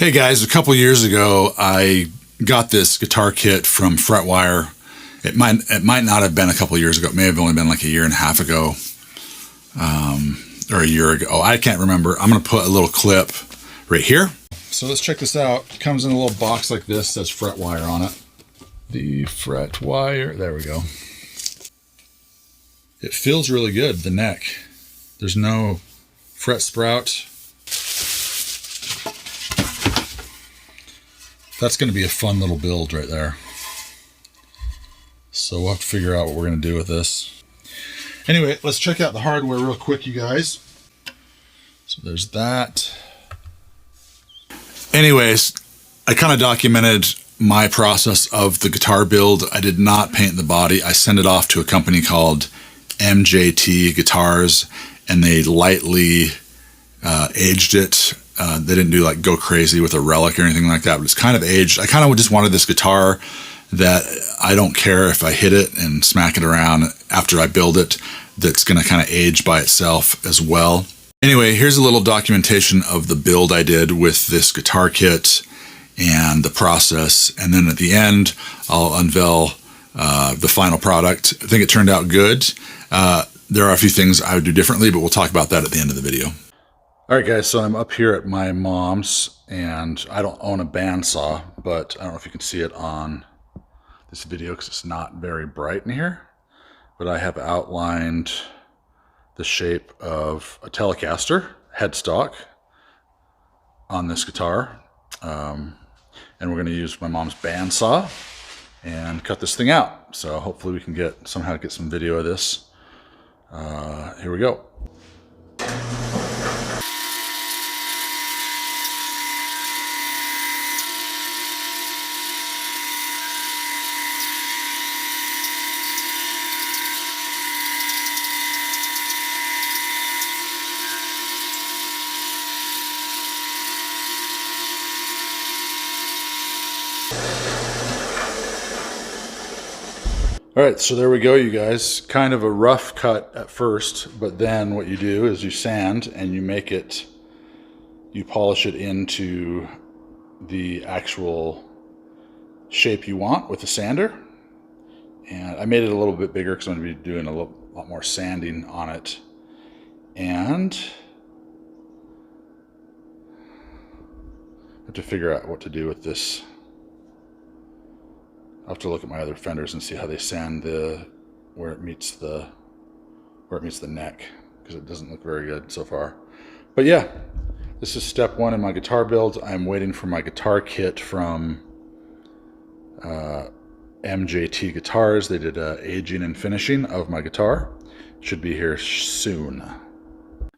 Hey guys, a couple years ago I got this guitar kit from Fretwire. It might not have been a couple years ago. It may have only been like a year and a half ago, or a year ago. I can't remember. I'm going to put a little clip right here. So let's check this out. It comes in a little box like this. That's Fretwire on it. The Fretwire. There we go. It feels really good. The neck. There's no fret sprout. That's going to be a fun little build right there. So we'll have to figure out what we're going to do with this. Anyway, let's check out the hardware real quick, you guys. So there's that. Anyways, I kind of documented my process of the guitar build. I did not paint the body. I sent it off to a company called MJT Guitars, and they lightly aged it. They didn't do like go crazy with a relic or anything like that, but it's kind of aged. I kind of just wanted this guitar that I don't care if I hit it and smack it around after I build it, that's going to kind of age by itself as well. Anyway, here's a little documentation of the build I did with this guitar kit and the process. And then at the end, I'll unveil the final product. I think it turned out good. There are a few things I would do differently, but we'll talk about that at the end of the video. All right, guys, so I'm up here at my mom's, and I don't own a bandsaw, but I don't know if you can see it on this video because it's not very bright in here, but I have outlined the shape of a Telecaster headstock on this guitar, and we're going to use my mom's bandsaw and cut this thing out. So hopefully we can somehow get some video of this. Here we go. All right, so there we go, you guys. Kind of a rough cut at first, but then what you do is you sand and you polish it into the actual shape you want with the sander. And I made it a little bit bigger because I'm going to be doing a lot more sanding on it. And I have to figure out what to do with this. I'll have to look at my other Fenders and see how they sand where it meets the neck, because it doesn't look very good so far. But yeah, this is step one in my guitar build. I'm waiting for my guitar kit from MJT Guitars. They did aging and finishing of my guitar. Should be here soon. All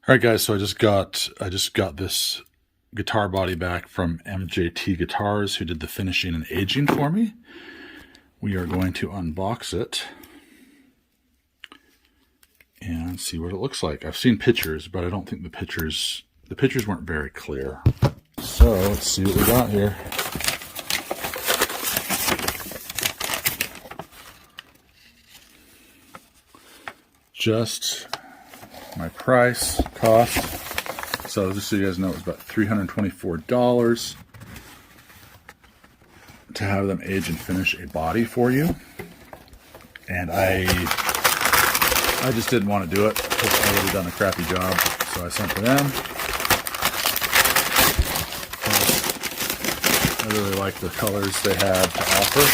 right, guys. So I just got this guitar body back from MJT Guitars, who did the finishing and aging for me. We are going to unbox it and see what it looks like. I've seen pictures, but I don't think the pictures weren't very clear. So let's see what we got here. Just my cost. So just so you guys know, it was about $324. To have them age and finish a body for you, and I just didn't want to do it. I would have done a crappy job, so I sent to them. I really like the colors they have to offer.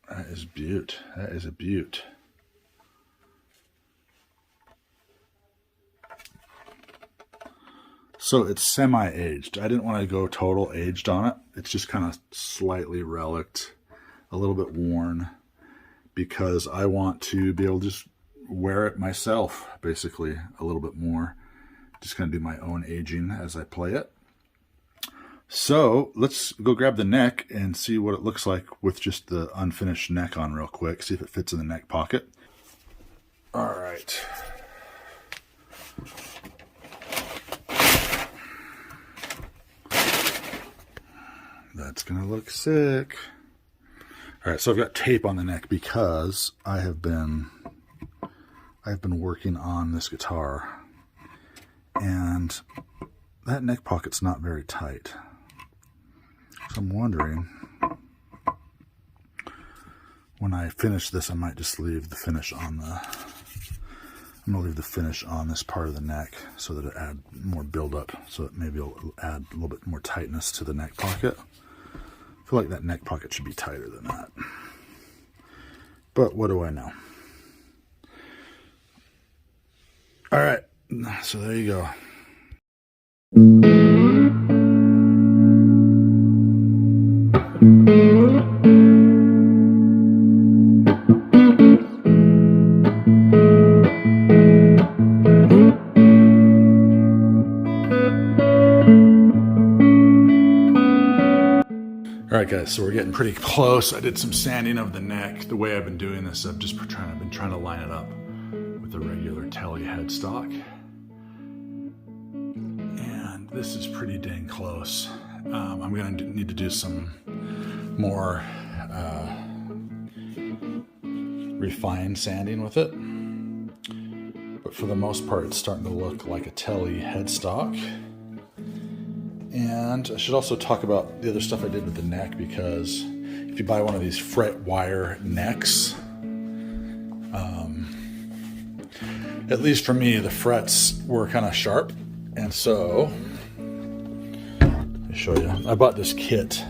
That is beaut. That is a beaut. So it's semi-aged. I didn't want to go total aged on it. It's just kind of slightly relict, a little bit worn, because I want to be able to just wear it myself, basically, a little bit more. Just kind of do my own aging as I play it. So let's go grab the neck and see what it looks like with just the unfinished neck on real quick. See if it fits in the neck pocket. All right. That's gonna look sick. All right, so I've got tape on the neck because I have been I've been working on this guitar, and that neck pocket's not very tight. So I'm wondering, when I finish this, I might just leave the finish on I'm gonna leave the finish on this part of the neck so that it add more buildup, so that maybe it'll add a little bit more tightness to the neck pocket. I feel like that neck pocket should be tighter than that. But what do I know? All right, so there you go. All right, guys, so we're getting pretty close. I did some sanding of the neck. The way I've been doing this, I've been trying to line it up with a regular telly headstock. And this is pretty dang close. I'm gonna need to do some more refined sanding with it. But for the most part, it's starting to look like a telly headstock. And I should also talk about the other stuff I did with the neck, because if you buy one of these Fretwire necks, at least for me, the frets were kind of sharp. And so, let me show you. I bought this kit.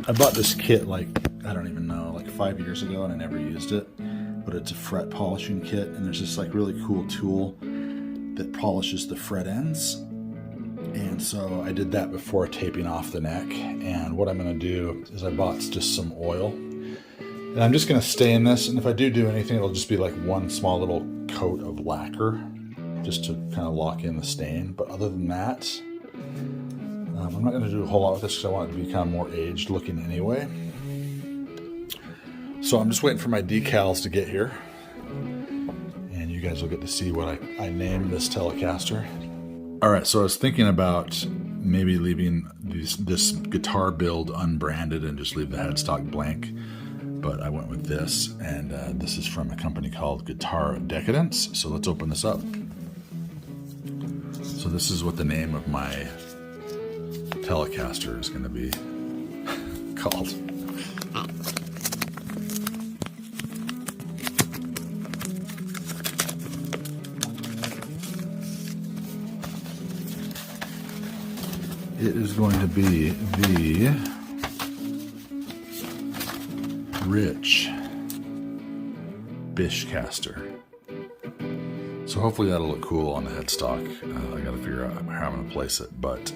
I bought this kit like, I don't even know, like 5 years ago, and I never used it. But it's a fret polishing kit, and there's this like really cool tool that polishes the fret ends. And so I did that before taping off the neck. And what I'm gonna do is I bought just some oil, and I'm just gonna stain this. And if I do anything, it'll just be like one small little coat of lacquer, just to kind of lock in the stain. But other than that, I'm not gonna do a whole lot with this because I want it to be kind of more aged looking anyway. So I'm just waiting for my decals to get here. You guys will get to see what I named this Telecaster. All right, so I was thinking about maybe leaving this guitar build unbranded and just leave the headstock blank, but I went with this, and this is from a company called Guitar Decadence. So let's open this up. So this is what the name of my Telecaster is going to be called. It is going to be the Rich Bishcaster. So hopefully that'll look cool on the headstock. I gotta figure out how I'm gonna place it. But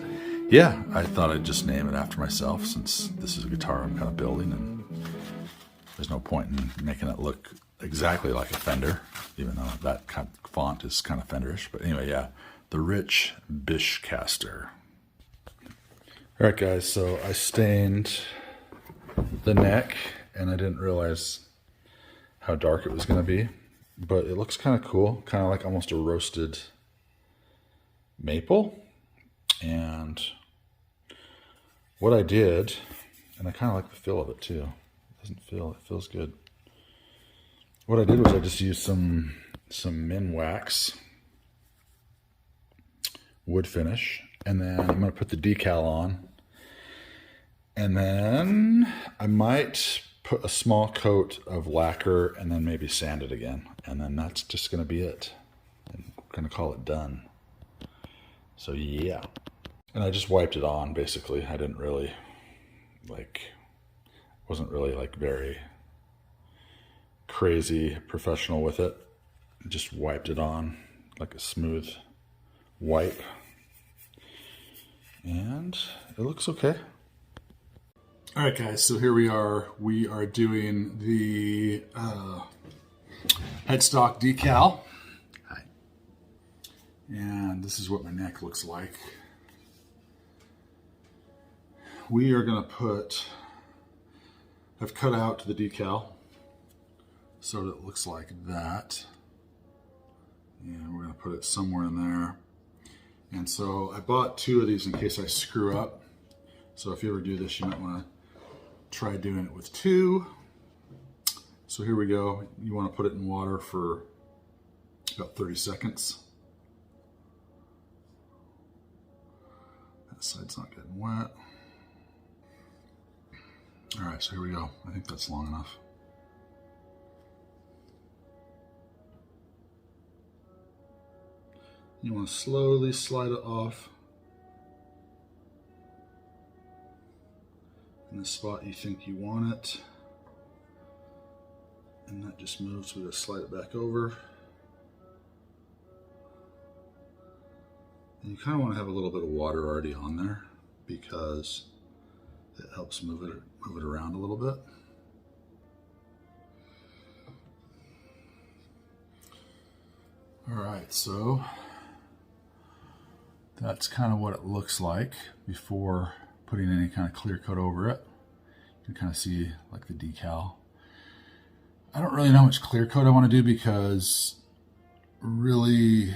yeah, I thought I'd just name it after myself, since this is a guitar I'm kind of building, and there's no point in making it look exactly like a Fender, even though that kind of font is kind of Fenderish. But anyway, yeah, the Rich Bishcaster. All right, guys, so I stained the neck, and I didn't realize how dark it was going to be, but it looks kind of cool, kind of like almost a roasted maple. And what I did, and I kind of like the feel of it too. It feels good. What I did was I just used some Minwax wood finish, and then I'm going to put the decal on. And then I might put a small coat of lacquer and then maybe sand it again. And then that's just going to be it. And we're going to call it done. So yeah. And I just wiped it on, basically. I didn't really, wasn't really very crazy professional with it. Just wiped it on like a smooth wipe. And it looks okay. All right, guys, so here we are. We are doing the headstock decal. Hi. And this is what my neck looks like. We are gonna I've cut out the decal so that it looks like that. And we're gonna put it somewhere in there. And so I bought 2 of these in case I screw up. So if you ever do this, you might wanna try doing it with 2. So here we go. You want to put it in water for about 30 seconds. That side's not getting wet. All right, so here we go. I think that's long enough. You want to slowly slide it off in the spot you think you want it. And that just moves, we just slide it back over. And you kind of want to have a little bit of water already on there because it helps move it around a little bit. All right, so that's kind of what it looks like before putting any kind of clear coat over it. You can kind of see like the decal. I don't really know how much clear coat I want to do because I really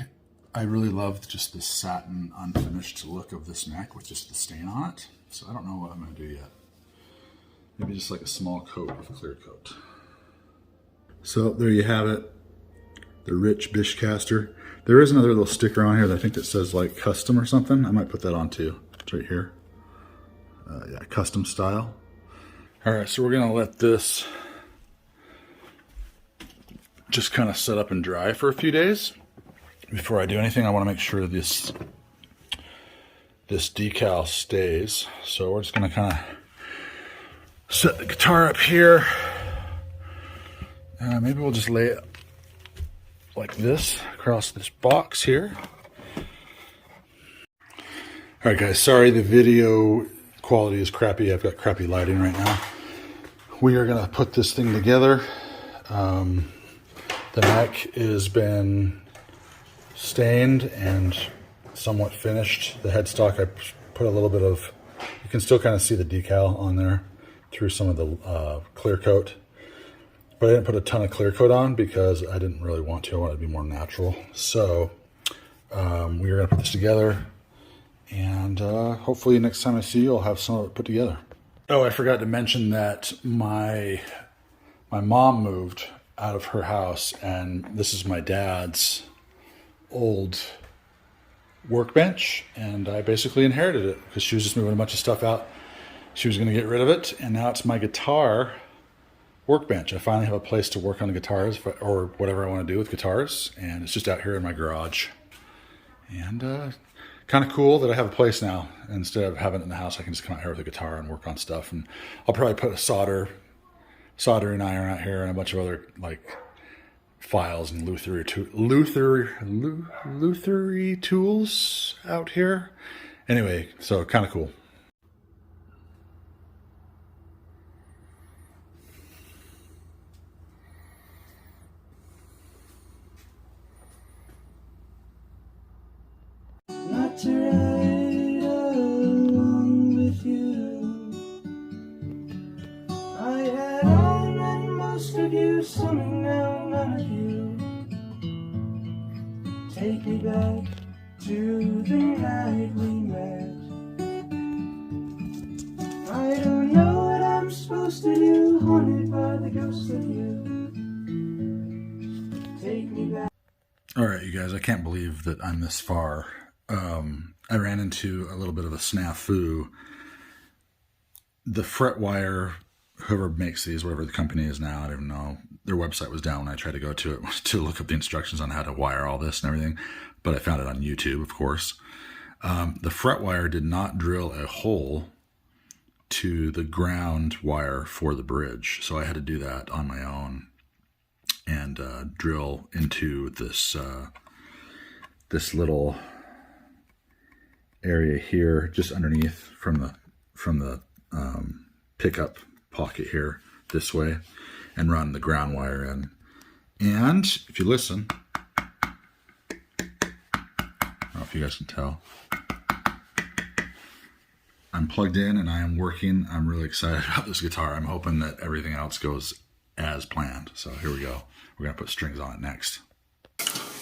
love just the satin unfinished look of this neck with just the stain on it. So I don't know what I'm going to do yet. Maybe just like a small coat of clear coat. So there you have it. The Rich Bishcaster. There is another little sticker on here that I think that says like custom or something. I might put that on too. It's right here. Yeah, custom style. All right, so we're going to let this just kind of set up and dry for a few days. Before I do anything, I want to make sure this decal stays. So we're just going to kind of set the guitar up here. Maybe we'll just lay it like this across this box here. All right, guys, sorry the video quality is crappy. I've got crappy lighting right now. We are going to put this thing together. The neck has been stained and somewhat finished. The headstock, I put a little bit of, you can still kind of see the decal on there through some of the clear coat. But I didn't put a ton of clear coat on because I didn't really want to. I wanted to be more natural. So we are going to put this together, and hopefully next time I see you, I'll have some of it put together. Oh, I forgot to mention that my mom moved out of her house, and this is my dad's old workbench, and I basically inherited it because she was just moving a bunch of stuff out. She was going to get rid of it, and now it's my guitar workbench. I finally have a place to work on guitars or whatever I want to do with guitars, and it's just out here in my garage. And kind of cool that I have a place now. Instead of having it in the house, I can just come out here with a guitar and work on stuff. And I'll probably put a soldering iron out here and a bunch of other like files and luthery tools out here. Anyway, so kind of cool. Not to ride along with you. I had all night, most of you, some now, none of you. Take me back to the night we met. I don't know what I'm supposed to do, haunted by the ghost of you. Take me back. All right, you guys, I can't believe that I'm this far. I ran into a little bit of a snafu. The Fretwire, whoever makes these, whatever the company is now, I don't know, their website was down when I tried to go to it to look up the instructions on how to wire all this and everything, but I found it on YouTube, of course. The Fretwire did not drill a hole to the ground wire for the bridge, so I had to do that on my own and drill into this this little area here, just underneath from the pickup pocket here, this way, and run the ground wire in. And if you listen, I don't know if you guys can tell, I'm plugged in and I am working. I'm really excited about this guitar. I'm hoping that everything else goes as planned. So here we go. We're gonna put strings on it next.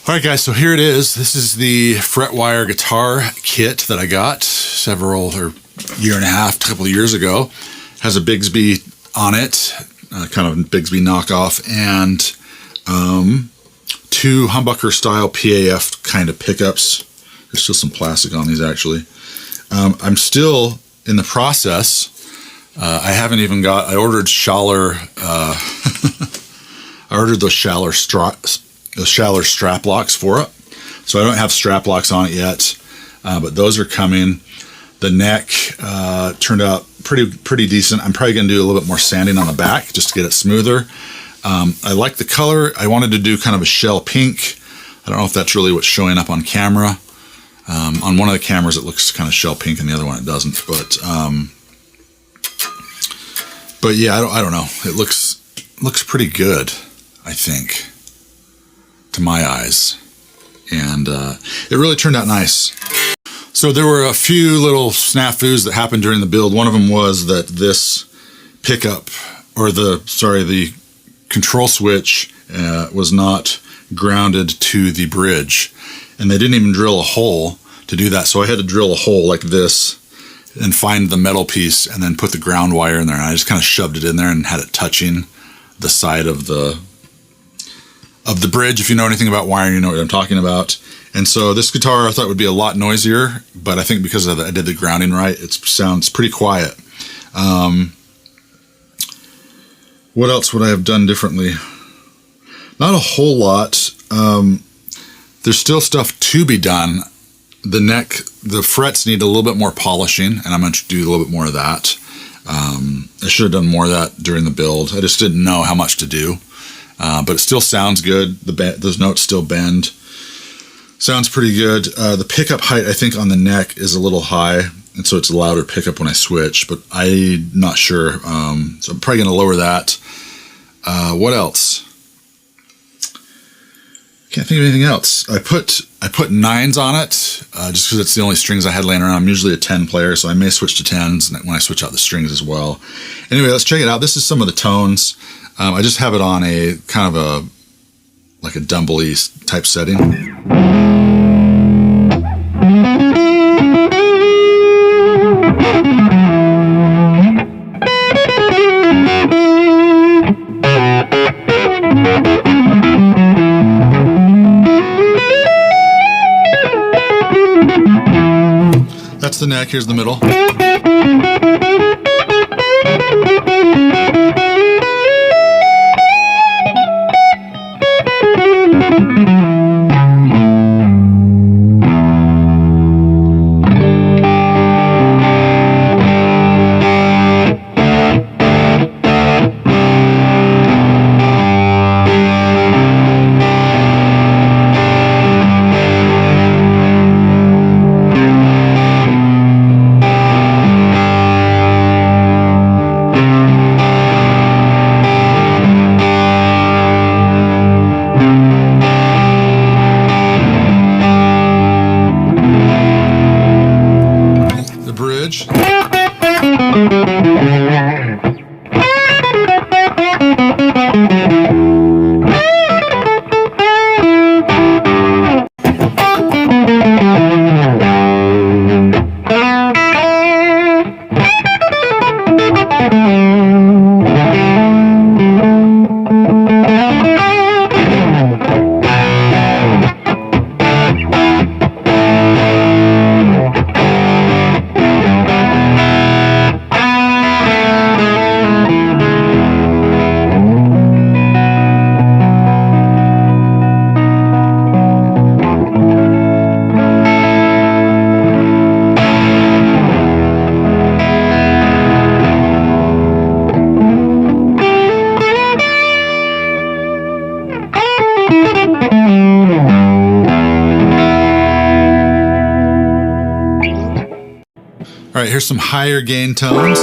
All right, guys, so here it is. This is the Fretwire guitar kit that I got a year and a half, a couple of years ago. It has a Bigsby on it. kind of Bigsby knockoff, and 2 humbucker style PAF kind of pickups. There's still some plastic on these actually. I'm still in the process. I haven't even got, I ordered Schaller, I ordered those Schaller strap locks for it. So I don't have strap locks on it yet, but those are coming. The neck turned out pretty decent. I'm probably going to do a little bit more sanding on the back just to get it smoother. I like the color. I wanted to do kind of a shell pink. I don't know if that's really what's showing up on camera. On one of the cameras it looks kind of shell pink and the other one it doesn't. But yeah, I don't know. It looks pretty good, I think, to my eyes. And it really turned out nice. So there were a few little snafus that happened during the build. One of them was that this pickup, or the control switch was not grounded to the bridge. And they didn't even drill a hole to do that. So I had to drill a hole like this and find the metal piece and then put the ground wire in there. And I just kind of shoved it in there and had it touching the side of the bridge. If you know anything about wiring, you know what I'm talking about. And so this guitar I thought would be a lot noisier, but I think because I did the grounding right, it sounds pretty quiet. What else would I have done differently? Not a whole lot. There's still stuff to be done. The neck, the frets need a little bit more polishing, and I'm going to do a little bit more of that. I should have done more of that during the build. I just didn't know how much to do. But it still sounds good. Those notes still bend. Sounds pretty good. The pickup height, I think, on the neck is a little high, and so it's a louder pickup when I switch, but I'm not sure. So I'm probably going to lower that. What else? Can't think of anything else. I put 9s on it just because it's the only strings I had laying around. I'm usually a 10 player, so I may switch to 10s when I switch out the strings as well. Anyway, let's check it out. This is some of the tones. I just have it on a kind of like a Dumble-y type setting. That's the neck. Here's the middle. All right, here's some higher gain tones.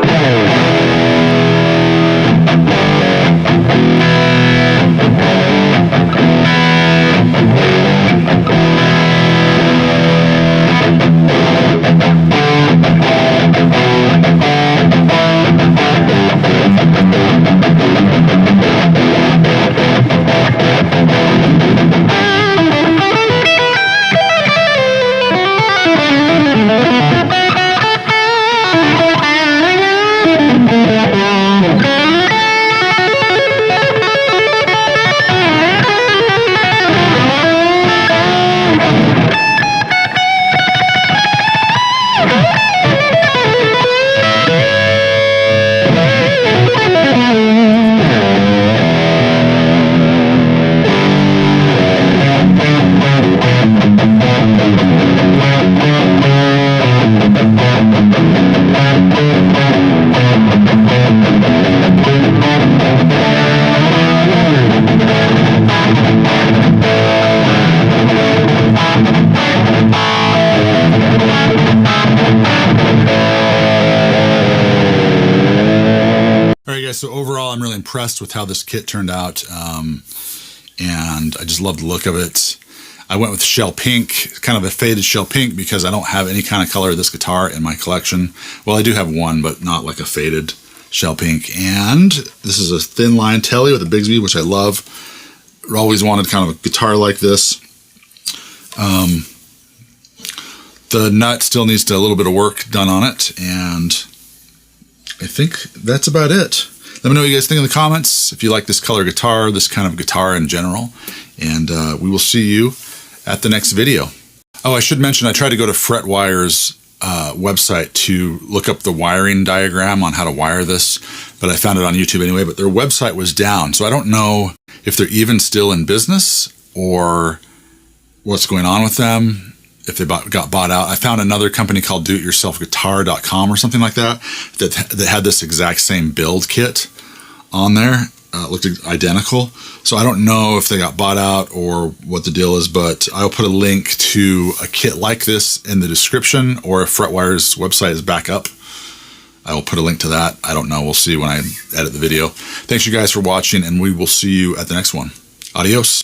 so overall, I'm really impressed with how this kit turned out, and I just love the look of it. I went with shell pink, kind of a faded shell pink, because I don't have any kind of color of this guitar in my collection. Well, I do have one, but not like a faded shell pink. And this is a thin line telly with a Bigsby, which I love. Always wanted kind of a guitar like this. The nut still needs a little bit of work done on it, and I think that's about it. Let me know what you guys think in the comments, if you like this color guitar, this kind of guitar in general, and we will see you at the next video. Oh, I should mention, I tried to go to Fretwire's website to look up the wiring diagram on how to wire this, but I found it on YouTube anyway, but their website was down, so I don't know if they're even still in business or what's going on with them, if they got bought out. I found another company called doityourselfguitar.com or something like that, that had this exact same build kit on there. It looked identical. So I don't know if they got bought out or what the deal is, but I'll put a link to a kit like this in the description, or if Fretwire's website is back up, I will put a link to that. I don't know. We'll see when I edit the video. Thanks you guys for watching, and we will see you at the next one. Adios.